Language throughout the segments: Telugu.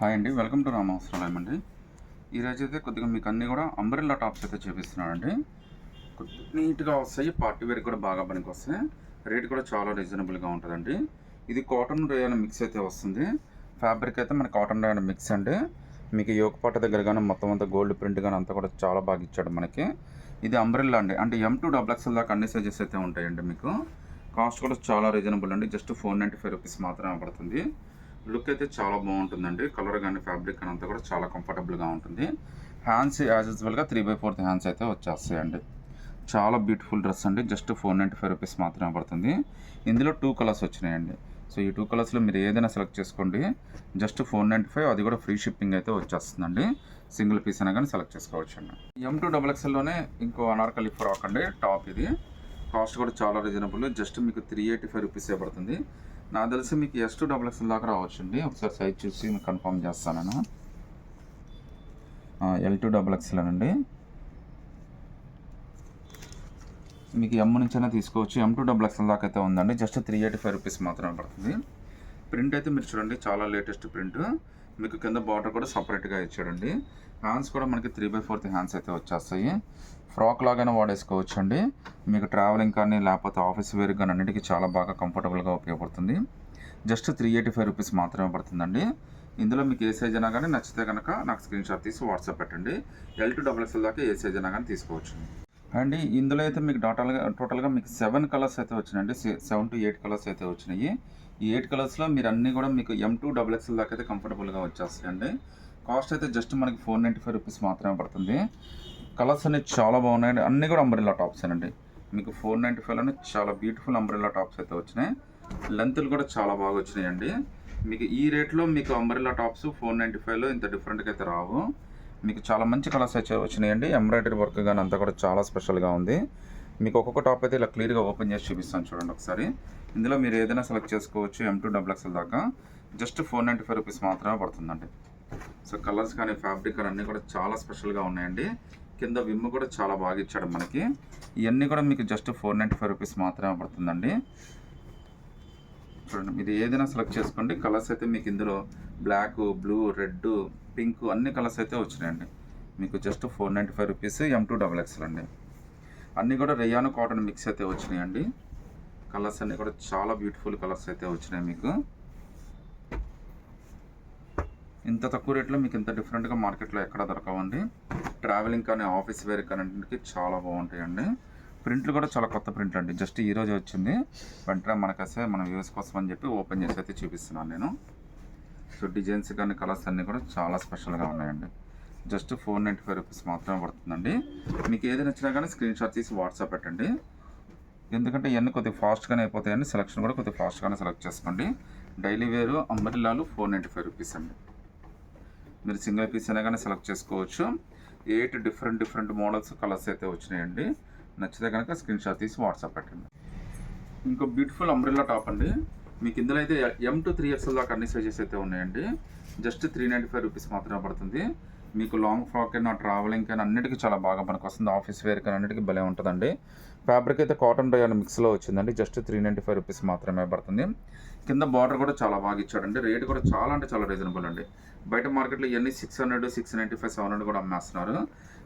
హాయ్ అండి, వెల్కమ్ టు రామవస్త్రాలయం అండి. ఈరోజు అయితే కొద్దిగా మీకు అన్నీ కూడా అంబ్రెల్లా టాప్స్ అయితే చూపిస్తున్నానండి. కొద్దిగా నీట్గా వస్తాయి, పార్టీ వేర్కి కూడా బాగా పనికి వస్తాయి. రేట్ కూడా చాలా రీజనబుల్గా ఉంటుందండి. ఇది కాటన్ రేయన్ మిక్స్ అయితే వస్తుంది. ఫ్యాబ్రిక్ అయితే మన కాటన్ రేయన్ మిక్స్ అండి. మీకు యోగపాట దగ్గర కానీ మొత్తం అంతా గోల్డ్ ప్రింట్ కానీ అంతా కూడా చాలా బాగా ఇచ్చాడు మనకి. ఇది అంబ్రెల్లా అండి, అంటే M2XXL దాకా అన్ని సైజెస్ అయితే ఉంటాయండి. మీకు కాస్ట్ కూడా చాలా రీజనబుల్ అండి, జస్ట్ 495 రూపీస్ మాత్రమే పడుతుంది. లుక్ అయితే చాలా బాగుంటుందండి. కలర్ కానీ ఫ్యాబ్రిక్ కానీ అంతా కూడా చాలా కంఫర్టబుల్గా ఉంటుంది. హ్యాండ్స్ యాజ్ యూజువల్గా 3/4 హ్యాండ్స్ అయితే వచ్చేస్తాయండి. చాలా బ్యూటిఫుల్ డ్రెస్ అండి, జస్ట్ 495 రూపీస్ మాత్రమే పడుతుంది. ఇందులో 2 కలర్స్ వచ్చినాయండి. సో ఈ 2 కలర్స్లో మీరు ఏదైనా సెలెక్ట్ చేసుకోండి, జస్ట్ 495, అది కూడా ఫ్రీ షిప్పింగ్ అయితే వచ్చేస్తుందండి. సింగిల్ పీస్ అయినా కానీ సెలెక్ట్ చేసుకోవచ్చు అండి. M2XXLలోనే ఇంకో అనార్కలి ఫ్రాక్ అండి, టాప్ ఇది. కాస్ట్ కూడా చాలా రీజనబుల్, జస్ట్ మీకు 385 రూపీసే పడుతుంది. నాకు తెలిసి మీకు S2XXL దాకా రావచ్చండి. ఒకసారి సైజ్ చూసి మీకు కన్ఫర్మ్ చేస్తాను నేను. L2XXL అండి. మీకు M నుంచైనా తీసుకోవచ్చు. M2XXL దాకా అయితే ఉందండి, జస్ట్ 385 రూపీస్ మాత్రమే పడుతుంది. ప్రింట్ అయితే మీరు చూడండి, చాలా లేటెస్ట్ ప్రింట్. మీకు కింద బార్డర్ కూడా సపరేట్గా ఇచ్చాడండి. హ్యాండ్స్ కూడా మనకి 3/4 హ్యాండ్స్ అయితే వచ్చేస్తాయి. ఫ్రాక్ లాగానే వాడేసుకోవచ్చు అండి. మీకు ట్రావెలింగ్ కానీ లేకపోతే ఆఫీస్ వేర్ కానీ అన్నిటికీ చాలా బాగా కంఫర్టబుల్గా ఉపయోగపడుతుంది. జస్ట్ 385 రూపీస్ మాత్రమే పడుతుందండి. ఇందులో మీకు ఏ సైజ్ అయినా కానీ నచ్చితే కనుక నాకు స్క్రీన్ షాట్ తీసి వాట్సాప్ పెట్టండి. L2XXL దాకా ఏ సైజ్ అయినా కానీ తీసుకోవచ్చు అండి. ఇందులో అయితే మీకు టోటల్గా మీకు 7 కలర్స్ అయితే వచ్చినాయండి. 7 to 8 కలర్స్ అయితే వచ్చినాయి. ఈ 8 కలర్స్లో మీరు అన్నీ కూడా మీకు M2XXL దాకా అయితే కంఫర్టబుల్గా వచ్చేస్తాయండి. కాస్ట్ అయితే జస్ట్ మనకి 495 రూపీస్ మాత్రమే పడుతుంది. కలర్స్ అనేవి చాలా బాగున్నాయండి, అన్నీ కూడా అంబ్రెల్లా టాప్స్ అండి. మీకు 495లోనే చాలా బ్యూటిఫుల్ అంబ్రెల్లా టాప్స్ అయితే వచ్చినాయి. లెంత్లు కూడా చాలా బాగా వచ్చినాయండి. మీకు ఈ రేట్లో మీకు అంబ్రెల్లా టాప్స్ 495లో ఇంత డిఫరెంట్గా అయితే రావు. మీకు చాలా మంచి కలర్స్ అయితే వచ్చినాయండి. ఎంబ్రాయిడరీ వర్క్ కానీ అంతా కూడా చాలా స్పెషల్గా ఉంది. మీకు ఒక్కొక్క టాప్ అయితే ఇలా క్లియర్గా ఓపెన్ చేసి చూపిస్తాను చూడండి ఒకసారి. ఇందులో మీరు ఏదైనా సెలెక్ట్ చేసుకోవచ్చు. M2XXL దాకా జస్ట్ 495 రూపీస్ మాత్రమే పడుతుందండి. సో కలర్స్ కానీ ఫ్యాబ్రిక్ కానీ అన్నీ కూడా చాలా స్పెషల్గా ఉన్నాయండి. కింద విమ్ కూడా చాలా బాగా ఇచ్చాడు మనకి. ఇవన్నీ కూడా మీకు జస్ట్ 495 రూపీస్ మాత్రమే పడుతుందండి. చూడండి, మీరు ఏదైనా సెలెక్ట్ చేసుకోండి. కలర్స్ అయితే మీకు ఇందులో బ్లాక్, బ్లూ, రెడ్, పింక్ అన్ని కలర్స్ అయితే వచ్చినాయండి. మీకు జస్ట్ 495 రూపీస్ M2XXL అండి. అన్నీ కూడా రేయాన్ కాటన్ మిక్స్ అయితే వచ్చినాయండి. కలర్స్ అన్నీ కూడా చాలా బ్యూటిఫుల్ కలర్స్ అయితే వచ్చినాయి. మీకు ఇంత తక్కువ రేట్లో మీకు ఇంత డిఫరెంట్గా మార్కెట్లో ఎక్కడ దొరకవండి. ట్రావెలింగ్ కానీ ఆఫీస్ వేర్ కానీ చాలా బాగుంటాయండి. ప్రింట్లు కూడా చాలా కొత్త ప్రింట్లు అండి, జస్ట్ ఈరోజు వచ్చింది. వెంటనే మనకైతే మన వ్యూస్ కోసం అని చెప్పి ఓపెన్ చేసి అయితే చూపిస్తున్నాను నేను. సో డిజైన్స్ కానీ కలర్స్ అన్నీ కూడా చాలా స్పెషల్గా ఉన్నాయండి. జస్ట్ 495 రూపీస్ మాత్రమే పడుతుందండి. మీకు ఏది నచ్చినా కానీ స్క్రీన్ షాట్ తీసి వాట్సాప్ పెట్టండి. ఎందుకంటే ఇవన్నీ కొద్దిగా ఫాస్ట్గానే అయిపోతాయండి. సెలెక్షన్ కూడా కొద్దిగా ఫాస్ట్గానే సెలెక్ట్ చేసుకోండి. డైలీ వేరు అంబ్రెల్లాలు 495 రూపీస్ అండి. మీరు సింగిల్ పీస్ అయినా కానీ సెలెక్ట్ చేసుకోవచ్చు. 8 డిఫరెంట్ మోడల్స్ కలర్స్ అయితే వచ్చినాయండి. నచ్చితే కనుక స్క్రీన్ షాట్ తీసి వాట్సాప్ పెట్టండి. ఇంకో బ్యూటిఫుల్ అంబ్రెల్లా టాప్ అండి. మీకు ఇందులో అయితే M2XXL దాకా అన్ని సైజెస్ అయితే ఉన్నాయండి. జస్ట్ 395 రూపీస్ మాత్రమే పడుతుంది. మీకు లాంగ్ ఫ్రాక్ అయినా ట్రావెలింగ్ అయినా అన్నిటికీ చాలా బాగా పనికి వస్తుంది. ఆఫీస్ వేర్ కానీ అన్నిటికీ భలే ఉంటుందండి. ఫ్యాబ్రిక్ అయితే కాటన్ రేయాన్ మిక్స్లో వచ్చిందండి. జస్ట్ 395 రూపీస్ మాత్రమే పడుతుంది. కింద బార్డర్ కూడా చాలా బాగా ఇచ్చాడండి. రేట్ కూడా చాలా అంటే చాలా రీజనబుల్ అండి. బయట మార్కెట్లో ఇవన్నీ 600, 695, 700 కూడా అమ్మేస్తున్నారు.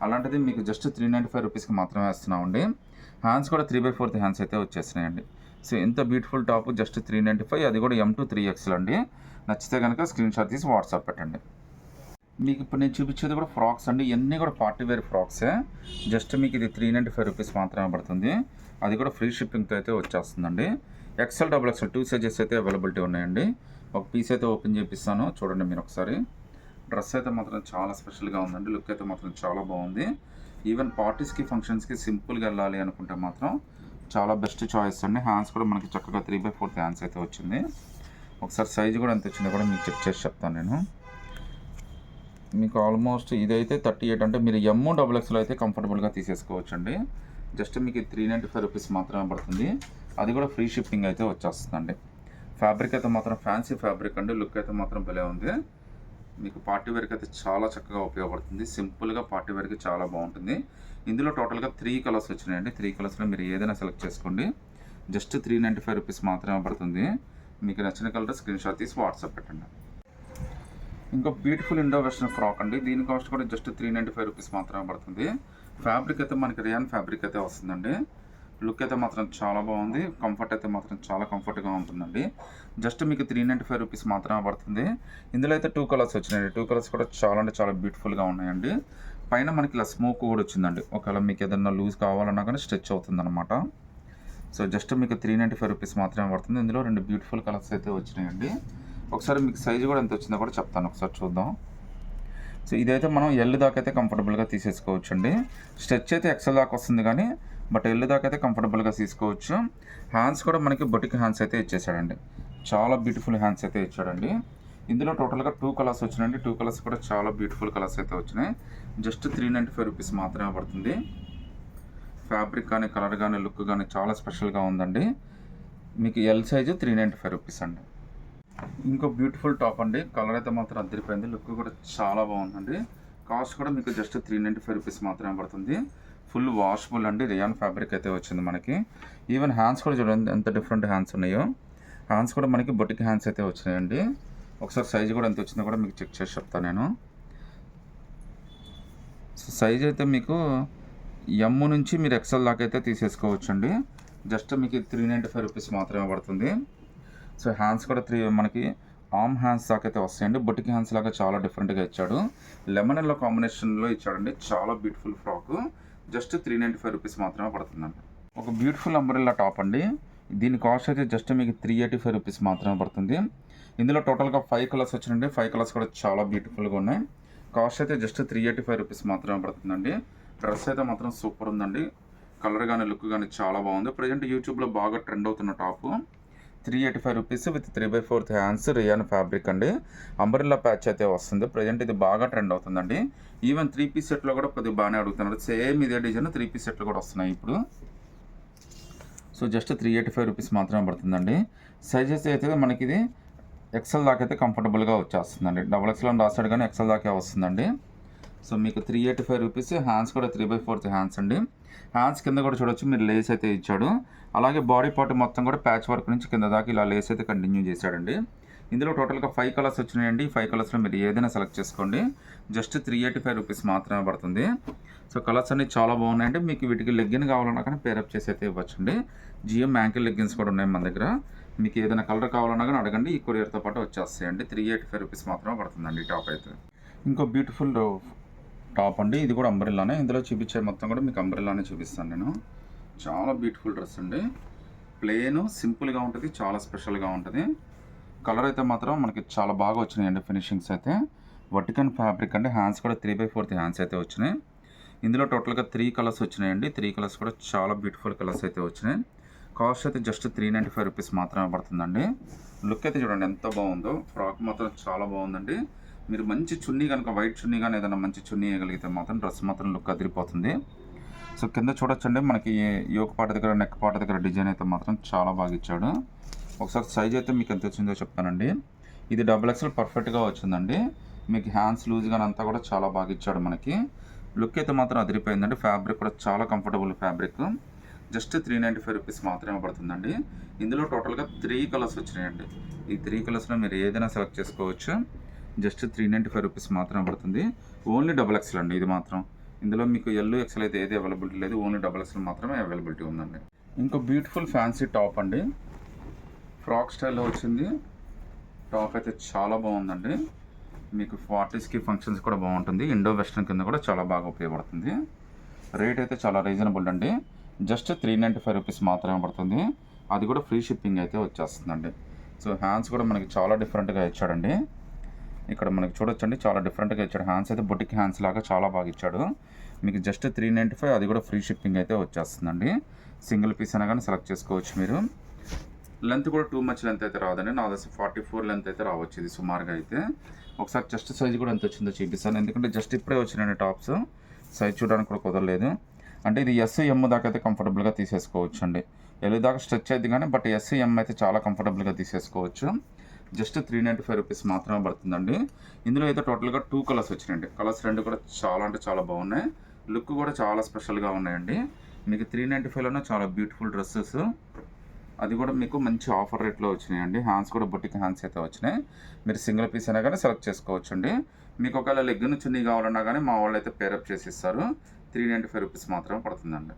అలాంటిది మీకు జస్ట్ 395 రూపీస్కి మాత్రమే వేస్తున్నామండి. హ్యాండ్స్ కూడా 3/4 హ్యాండ్స్ అయితే వచ్చేసినాయండి. సో ఇంత బ్యూటిఫుల్ టాప్ జస్ట్ 395, అది కూడా M2XXL అండి. నచ్చితే కనుక స్క్రీన్ షాట్ తీసి వాట్సాప్ పెట్టండి. మీకు ఇప్పుడు నేను చూపించేది కూడా ఫ్రాక్స్ అండి. ఇవన్నీ కూడా పార్టీ వేర్ ఫ్రాక్సే. జస్ట్ మీకు ఇది 395 రూపీస్ మాత్రమే పడుతుంది. అది కూడా ఫ్రీ షిప్పింగ్తో అయితే వచ్చేస్తుందండి. XL, XXL 2 సైజెస్ అయితే అవైలబిలిటీ ఉన్నాయండి. ఒక పీస్ అయితే ఓపెన్ చేపిస్తాను చూడండి మీరు ఒకసారి. డ్రెస్ అయితే మాత్రం చాలా స్పెషల్గా ఉందండి. లుక్ అయితే మాత్రం చాలా బాగుంది. ఈవెన్ పార్టీస్కి, ఫంక్షన్స్కి సింపుల్గా వెళ్ళాలి అనుకుంటే మాత్రం చాలా బెస్ట్ చాయిస్ అండి. హ్యాండ్స్ కూడా మనకి చక్కగా 3/4 హ్యాండ్స్ అయితే వచ్చింది. ఒకసారి సైజు కూడా ఎంత వచ్చిందో కూడా మీకు చెక్ చేసి చెప్తాను నేను. మీకు ఆల్మోస్ట్ ఇదైతే 38, అంటే మీరు M2XXL అయితే కంఫర్టబుల్గా తీసేసుకోవచ్చు అండి. జస్ట్ మీకు 395 రూపీస్ మాత్రమే పడుతుంది. అది కూడా ఫ్రీ షిప్పింగ్ అయితే వచ్చేస్తుందండి. ఫ్యాబ్రిక్ అయితే మాత్రం ఫ్యాన్సీ ఫ్యాబ్రిక్ అండి. లుక్ అయితే మాత్రం భలే ఉంది. మీకు పార్టీ వేర్కి అయితే చాలా చక్కగా ఉపయోగపడుతుంది. సింపుల్గా పార్టీ వేర్కి చాలా బాగుంటుంది. ఇందులో టోటల్గా 3 కలర్స్ వచ్చినాయండి. 3 కలర్స్లో మీరు ఏదైనా సెలెక్ట్ చేసుకోండి. జస్ట్ 395 రూపీస్ మాత్రమే పడుతుంది. మీకు నచ్చిన కలర్ స్క్రీన్ షాట్ తీసి వాట్సాప్ పెట్టండి. ఇంకో బ్యూటిఫుల్ ఇండో వెస్ట్రన్ ఫ్రాక్ అండి. దీని కాస్ట్ కూడా జస్ట్ 395 రూపీస్ మాత్రమే పడుతుంది. ఫ్యాబ్రిక్ అయితే మనకి రియాన్ ఫ్యాబ్రిక్ అయితే వస్తుందండి. లుక్ అయితే మాత్రం చాలా బాగుంది. కంఫర్ట్ అయితే మాత్రం చాలా కంఫర్ట్గా ఉంటుందండి. జస్ట్ మీకు 395 రూపీస్ మాత్రమే పడుతుంది. ఇందులో అయితే 2 కలర్స్ వచ్చినాయండి. 2 కలర్స్ కూడా చాలా అంటే చాలా బ్యూటిఫుల్గా ఉన్నాయండి. పైన మనకి ఇలా స్మోక్ కూడా వచ్చిందండి. ఒకవేళ మీకు ఏదైనా లూజ్ కావాలన్నా కానీ స్ట్రెచ్ అవుతుందన్నమాట. సో జస్ట్ మీకు 395 రూపీస్ మాత్రమే పడుతుంది. ఇందులో 2 బ్యూటిఫుల్ కలర్స్ అయితే వచ్చినాయండి. ఒకసారి మీకు సైజు కూడా ఎంత వచ్చిందో కూడా చెప్తాను, ఒకసారి చూద్దాం. సో ఇదైతే మనం ఎల్ దాకా అయితే కంఫర్టబుల్గా తీసేసుకోవచ్చు అండి. స్ట్రెచ్ అయితే ఎక్సెల్ దాకా వస్తుంది కానీ బట్ ఎల్ దాకా అయితే కంఫర్టబుల్గా తీసుకోవచ్చు. హ్యాండ్స్ కూడా మనకి బొటిక్ హ్యాండ్స్ అయితే ఇచ్చేసాడండి. చాలా బ్యూటిఫుల్ హ్యాండ్స్ అయితే ఇచ్చాడండి. ఇందులో టోటల్గా 2 కలర్స్ వచ్చినాయండి. 2 కలర్స్ కూడా చాలా బ్యూటిఫుల్ కలర్స్ అయితే వచ్చినాయి. జస్ట్ 395 రూపీస్ మాత్రమే పడుతుంది. ఫ్యాబ్రిక్ కానీ కలర్ కానీ లుక్ కానీ చాలా స్పెషల్గా ఉందండి. మీకు ఎల్ సైజు 395 రూపీస్ అండి. ఇంకో బ్యూటిఫుల్ టాప్ అండి. కలర్ అయితే మాత్రం అదిరిపోయింది. లుక్ కూడా చాలా బాగుందండి. కాస్ట్ కూడా మీకు జస్ట్ 395 రూపీస్ మాత్రమే పడుతుంది. ఫుల్ వాషబుల్ అండి. రియాన్ ఫ్యాబ్రిక్ అయితే వచ్చింది మనకి. ఈవెన్ హ్యాండ్స్ కూడా చూడండి ఎంత డిఫరెంట్ హ్యాండ్స్ ఉన్నాయో. హ్యాండ్స్ కూడా మనకి బొటిక్ హ్యాండ్స్ అయితే వచ్చినాయండి. ఒకసారి సైజు కూడా ఎంత వచ్చిందో కూడా మీకు చెక్ చేసి చెప్తాను నేను. సో సైజ్ అయితే మీకు ఎమ్ నుంచి మీరు ఎక్సెల్ దాకా అయితే తీసేసుకోవచ్చు అండి. జస్ట్ మీకు 395 రూపీస్ మాత్రమే పడుతుంది. సో హ్యాండ్స్ కూడా మనకి ఆర్మ్ హ్యాండ్స్ దాకా అయితే వస్తాయండి. బొటిక్ హ్యాండ్స్ లాగా చాలా డిఫరెంట్గా ఇచ్చాడు. లెమన్ ఎల్లో కాంబినేషన్లో ఇచ్చాడండి. చాలా బ్యూటిఫుల్ ఫ్రాక్. జస్ట్ 395 రూపీస్ మాత్రమే పడుతుందండి. ఒక బ్యూటిఫుల్ అంబ్రెల్లా టాప్ అండి. దీని కాస్ట్ అయితే జస్ట్ మీకు 385 రూపీస్ మాత్రమే పడుతుంది. ఇందులో టోటల్గా 5 కలర్స్ వచ్చినండి. 5 కలర్స్ కూడా చాలా బ్యూటిఫుల్గా ఉన్నాయి. కాస్ట్ అయితే జస్ట్ 385 రూపీస్ మాత్రమే పడుతుందండి. డ్రెస్ అయితే మాత్రం సూపర్ ఉందండి. కలర్ కానీ లుక్ కానీ చాలా బాగుంది. ప్రజెంట్ యూట్యూబ్లో బాగా ట్రెండ్ అవుతున్న top. 385 rupees with 3/4 hands rayon fabric అండి. అంబ్రెల్లా ప్యాచ్ అయితే వస్తుంది. ప్రజెంట్ ఇది బాగా ట్రెండ్ అవుతుందండి. ఈవెన్ 3 పీస్ సెట్లో కూడా కొద్దిగా బాగానే అడుగుతున్నారు. సేమ్ ఇదే డిజైన్ 3 పీస్ సెట్లు కూడా వస్తున్నాయి ఇప్పుడు. సో జస్ట్ 385 రూపీస్ మాత్రమే పడుతుందండి. సైజెస్ అయితే మనకి ఇది ఎక్సెల్ దాకా అయితే కంఫర్టబుల్గా వచ్చేస్తుందండి. XXL అని రాస్తాడు కానీ ఎక్సెల్ దాకా వస్తుందండి. సో మీకు 385 రూపీస్. హ్యాండ్స్ కూడా 3/4 హ్యాండ్స్ అండి. హ్యాండ్స్ కింద కూడా చూడొచ్చు మీరు లేస్ అయితే ఇచ్చాడు. అలాగే బాడీ పార్ట్ మొత్తం కూడా ప్యాచ్ వర్క్ నుంచి కింద దాకా ఇలా లేస్ అయితే కంటిన్యూ చేశాడండి. ఇందులో టోటల్గా 5 కలర్స్ వచ్చినాయండి. 5 కలర్స్లో మీరు ఏదైనా సెలెక్ట్ చేసుకోండి. జస్ట్ 385 రూపీస్ మాత్రమే పడుతుంది. సో కలర్స్ అన్ని చాలా బాగున్నాయండి. మీకు వీటికి లెగ్గిన్ కావాలన్నా కానీ పేరప్ చేసి అయితే ఇవ్వచ్చండి. జిఎం యాంకిల్ లెగ్గిన్స్ కూడా ఉన్నాయి మన దగ్గర. మీకు ఏదైనా కలర్ కావాలన్నా కానీ అడగండి. ఈ కొరియర్తో పాటు వచ్చేస్తాయండి. 385 రూపీస్ మాత్రమే పడుతుందండి టాప్ అయితే. ఇంకో బ్యూటిఫుల్ టాప్ అండి. ఇది కూడా అంబ్రెల్లానే. ఇందులో చూపించే మొత్తం కూడా మీకు అంబ్రెల్లానే చూపిస్తాను నేను. చాలా బ్యూటిఫుల్ డ్రెస్ అండి. ప్లెయిన్ సింపుల్గా ఉంటుంది. చాలా స్పెషల్గా ఉంటుంది. కలర్ అయితే మాత్రం మనకి చాలా బాగా వచ్చినాయండి. ఫినిషింగ్స్ అయితే వర్టికన్ ఫ్యాబ్రిక్ అండి. హ్యాండ్స్ కూడా 3/4 హ్యాండ్స్ అయితే వచ్చినాయి. ఇందులో టోటల్గా 3 కలర్స్ వచ్చినాయండి. 3 కలర్స్ కూడా చాలా బ్యూటిఫుల్ కలర్స్ అయితే వచ్చినాయి. కాస్ట్ అయితే జస్ట్ 395 రూపీస్ మాత్రమే పడుతుందండి. లుక్ అయితే చూడండి ఎంత బాగుందో. ఫ్రాక్ మాత్రం చాలా బాగుందండి. మీరు మంచి చున్నీ కనుక వైట్ చున్నీ కానీ ఏదైనా మంచి చున్నీ వేయగలిగితే మాత్రం డ్రెస్ మాత్రం లుక్ అదిరిపోతుంది. సో కింద చూడొచ్చండి మనకి యోక్ పాట దగ్గర నెక్ పాట దగ్గర డిజైన్ అయితే మాత్రం చాలా బాగా ఇచ్చాడు. ఒకసారి సైజ్ అయితే మీకు ఎంత వచ్చిందో చెప్తానండి. ఇది XXL పర్ఫెక్ట్గా వచ్చిందండి. మీకు హ్యాండ్స్ లూజ్ కానీ అంతా కూడా చాలా బాగా ఇచ్చాడు మనకి. లుక్ అయితే మాత్రం అదిరిపోయిందండి. ఫ్యాబ్రిక్ కూడా చాలా కంఫర్టబుల్ ఫ్యాబ్రిక్. జస్ట్ 395 రూపీస్ మాత్రమే పడుతుందండి. ఇందులో టోటల్గా 3 కలర్స్ వచ్చినాయండి. ఈ 3 కలర్స్లో మీరు ఏదైనా సెలెక్ట్ చేసుకోవచ్చు. జస్ట్ 395 రూపీస్ మాత్రమే పడుతుంది. ఓన్లీ XXL అండి ఇది మాత్రం. ఇందులో మీకు ఎల్ ఎక్సెల్ అయితే ఏది అవైలబిలిటీ లేదు. ఓన్లీ XXL మాత్రమే అవైలబిలిటీ ఉందండి. ఇంకో బ్యూటిఫుల్ ఫ్యాన్సీ టాప్ అండి. ఫ్రాక్ స్టైల్లో వచ్చింది. టాప్ అయితే చాలా బాగుందండి. మీకు పార్టీస్కి ఫంక్షన్స్ కూడా బాగుంటుంది. ఇండో వెస్ట్రన్ కింద కూడా చాలా బాగా ఉపయోగపడుతుంది. రేట్ అయితే చాలా రీజనబుల్ అండి. జస్ట్ 395 రూపీస్ మాత్రమే పడుతుంది. అది కూడా ఫ్రీ షిప్పింగ్ అయితే వచ్చేస్తుందండి. సో హ్యాండ్స్ కూడా మనకి చాలా డిఫరెంట్గా ఇచ్చాడండి. ఇక్కడ మనకి చూడొచ్చండి చాలా డిఫరెంట్గా ఇచ్చాడు. హ్యాండ్స్ అయితే బొటిక్ హ్యాండ్స్ లాగా చాలా బాగా ఇచ్చాడు. మీకు జస్ట్ 395. అది కూడా ఫ్రీ షిప్పింగ్ అయితే వచ్చేస్తుందండి. సింగిల్ పీస్ అయినా కానీ సెలెక్ట్ చేసుకోవచ్చు మీరు. లెంత్ కూడా టూ మచ్ లెంత్ అయితే రాదండి. నా 44 లెంత్ అయితే రావచ్చు ఇది సుమారుగా అయితే. ఒకసారి చెస్ట్ సైజ్ కూడా ఎంత వచ్చిందో చూపిస్తాను. ఎందుకంటే జస్ట్ ఇప్పుడే వచ్చినాయండి టాప్స్. సైజ్ చూడడానికి కూడా కుదరలేదు. అంటే ఇది SM దాకా అయితే కంఫర్టబుల్గా తీసేసుకోవచ్చు అండి. ఎల్ దాకా స్ట్రెచ్ అయితే కానీ బట్ SM అయితే చాలా కంఫర్టబుల్గా తీసేసుకోవచ్చు. జస్ట్ 395 రూపీస్ మాత్రమే పడుతుందండి. ఇందులో అయితే టోటల్గా 2 కలర్స్ వచ్చినాయండి. కలర్స్ 2 కూడా చాలా అంటే చాలా బాగున్నాయి. లుక్ కూడా చాలా స్పెషల్గా ఉన్నాయండి. మీకు 395లోనే చాలా బ్యూటిఫుల్ డ్రెస్సెస్. అది కూడా మీకు మంచి ఆఫర్ రేట్లో వచ్చినాయండి. హ్యాండ్స్ కూడా బొటిక్ హ్యాండ్స్ అయితే వచ్చినాయి. మీరు సింగిల్ పీస్ అయినా కానీ సెలెక్ట్ చేసుకోవచ్చండి. మీకు ఒకవేళ లెగ్గిన్ చున్నీ కావాలన్నా కానీ మా వాళ్ళు అయితే పేరప్ చేసి ఇస్తారు. 395 రూపీస్ మాత్రమే పడుతుందండి.